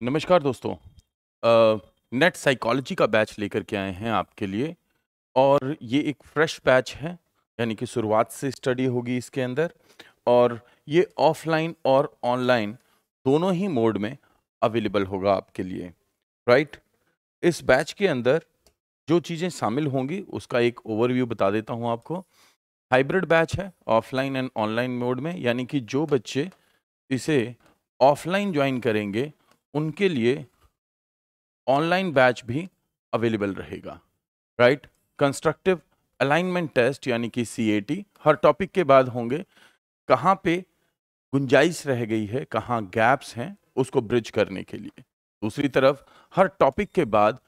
नमस्कार दोस्तों। Net psychology का बैच लेकर के आए हैं आपके लिए और ये एक फ्रेश बैच है, यानी कि शुरुआत से स्टडी होगी इसके अंदर। और ये ऑफलाइन और ऑनलाइन दोनों ही मोड में अवेलेबल होगा आपके लिए, राइट। इस बैच के अंदर जो चीज़ें शामिल होंगी उसका एक ओवरव्यू बता देता हूँ आपको। हाइब्रिड बैच है, ऑफलाइन एंड ऑनलाइन मोड में, यानी कि जो बच्चे इसे ऑफलाइन ज्वाइन करेंगे उनके लिए ऑनलाइन बैच भी अवेलेबल रहेगा, राइट। कंस्ट्रक्टिव अलाइनमेंट टेस्ट यानी कि सीएटी हर टॉपिक के बाद होंगे। कहाँ पे गुंजाइश रह गई है, कहाँ गैप्स हैं, उसको ब्रिज करने के लिए। दूसरी तरफ हर टॉपिक के बाद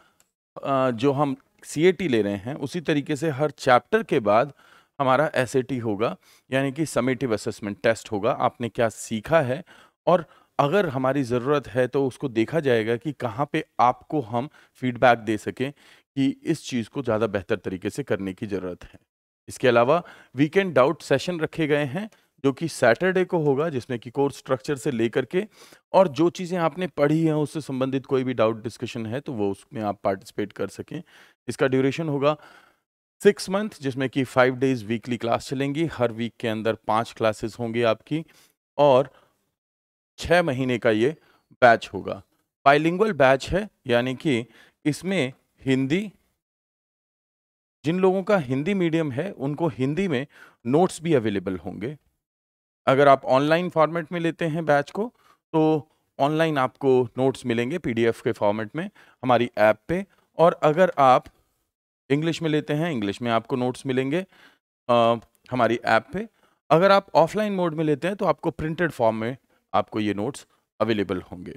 जो हम सीएटी ले रहे हैं उसी तरीके से हर चैप्टर के बाद हमारा एसएटी होगा, यानी कि समेटिव असेसमेंट टेस्ट होगा। आपने क्या सीखा है और अगर हमारी ज़रूरत है तो उसको देखा जाएगा कि कहाँ पे आपको हम फीडबैक दे सकें कि इस चीज़ को ज़्यादा बेहतर तरीके से करने की ज़रूरत है। इसके अलावा वीकेंड डाउट सेशन रखे गए हैं जो कि सैटरडे को होगा, जिसमें कि कोर्स स्ट्रक्चर से लेकर के और जो चीज़ें आपने पढ़ी हैं उससे संबंधित कोई भी डाउट डिस्कशन है तो वो उसमें आप पार्टिसिपेट कर सकें। इसका ड्यूरेशन होगा 6 मंथ, जिसमें कि 5 डेज़ वीकली क्लास चलेंगी। हर वीक के अंदर 5 क्लासेस होंगी आपकी और 6 महीने का ये बैच होगा। बाइलिंगुअल बैच है, यानी कि इसमें हिंदी, जिन लोगों का हिंदी मीडियम है उनको हिंदी में नोट्स भी अवेलेबल होंगे। अगर आप ऑनलाइन फॉर्मेट में लेते हैं बैच को तो ऑनलाइन आपको नोट्स मिलेंगे पीडीएफ के फॉर्मेट में हमारी ऐप पे। और अगर आप इंग्लिश में लेते हैं, इंग्लिश में आपको नोट्स मिलेंगे हमारी ऐप पे। अगर आप ऑफलाइन मोड में लेते हैं तो आपको प्रिंटेड फॉर्म में आपको ये नोट्स अवेलेबल होंगे।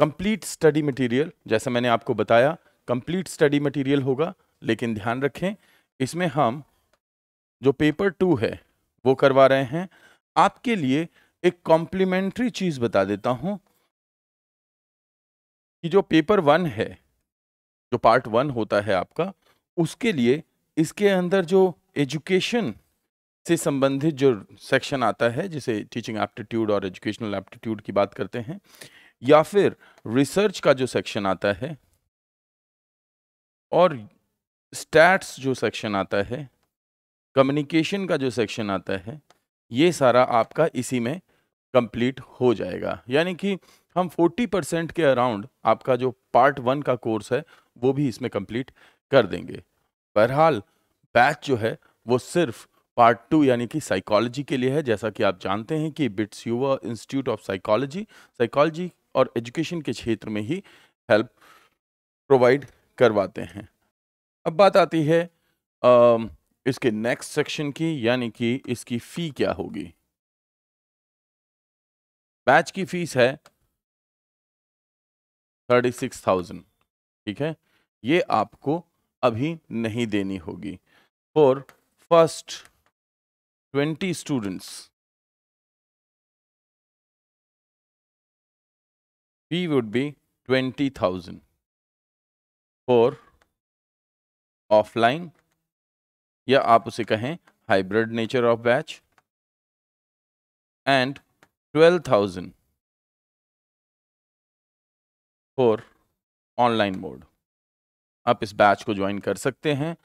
कंप्लीट स्टडी मटेरियल, जैसा मैंने आपको बताया, कंप्लीट स्टडी मटेरियल होगा। लेकिन ध्यान रखें, इसमें हम जो पेपर 2 है वो करवा रहे हैं। आपके लिए एक कॉम्प्लीमेंट्री चीज़ बता देता हूं कि जो पेपर 1 है, जो पार्ट 1 होता है आपका, उसके लिए इसके अंदर जो एजुकेशन से संबंधित जो सेक्शन आता है, जिसे टीचिंग एप्टीट्यूड और एजुकेशनल एप्टीट्यूड की बात करते हैं, या फिर रिसर्च का जो सेक्शन आता है और स्टैट्स जो सेक्शन आता है, कम्युनिकेशन का जो सेक्शन आता है, ये सारा आपका इसी में कंप्लीट हो जाएगा। यानी कि हम 40% के अराउंड आपका जो पार्ट 1 का कोर्स है वो भी इसमें कंप्लीट कर देंगे। बहरहाल बैच जो है वो सिर्फ पार्ट 2 यानी कि साइकोलॉजी के लिए है। जैसा कि आप जानते हैं कि बिट्स युवा इंस्टीट्यूट ऑफ साइकोलॉजी और एजुकेशन के क्षेत्र में ही हेल्प प्रोवाइड करवाते हैं। अब बात आती है इसके नेक्स्ट सेक्शन की, यानी कि इसकी फ़ी क्या होगी। बैच की फ़ीस है 36,000, ठीक है। ये आपको अभी नहीं देनी होगी। For first 20 students fee would be 20,000 for offline, या आप उसे कहें hybrid nature of batch, and 12,000 for online mode. आप इस बैच को ज्वाइन कर सकते हैं।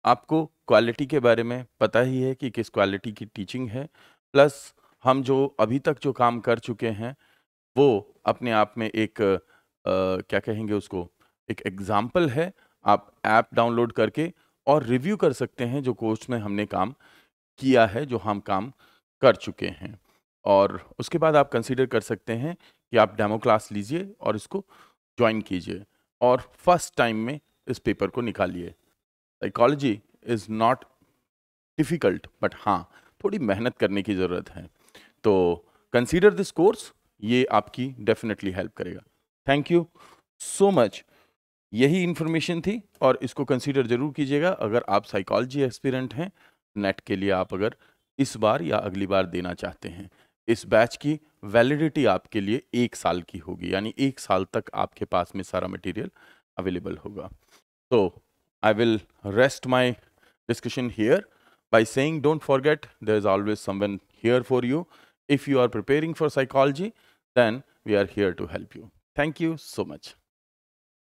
आपको क्वालिटी के बारे में पता ही है कि किस क्वालिटी की टीचिंग है, प्लस हम जो अभी तक जो काम कर चुके हैं वो अपने आप में एक क्या कहेंगे उसको, एक एग्जाम्पल है। आप ऐप डाउनलोड करके और रिव्यू कर सकते हैं जो कोर्स में हमने काम किया है, जो हम काम कर चुके हैं। और उसके बाद आप कंसीडर कर सकते हैं कि आप डेमो क्लास लीजिए और इसको ज्वाइन कीजिए और फर्स्ट टाइम में इस पेपर को निकालिए। Psychology is not difficult, but हाँ, थोड़ी मेहनत करने की ज़रूरत है। तो कंसीडर दिस कोर्स, ये आपकी डेफिनेटली हेल्प करेगा। Thank you so much. यही इन्फॉर्मेशन थी और इसको कंसीडर ज़रूर कीजिएगा अगर आप साइकोलॉजी एस्पिरेंट हैं। नेट के लिए आप अगर इस बार या अगली बार देना चाहते हैं, इस बैच की वैलिडिटी आपके लिए 1 साल की होगी, यानी 1 साल तक आपके पास में सारा मटेरियल अवेलेबल होगा। तो I will rest my discussion here by saying don't forget there is always someone here for you. If you are preparing for psychology, then we are here to help you. Thank you so much.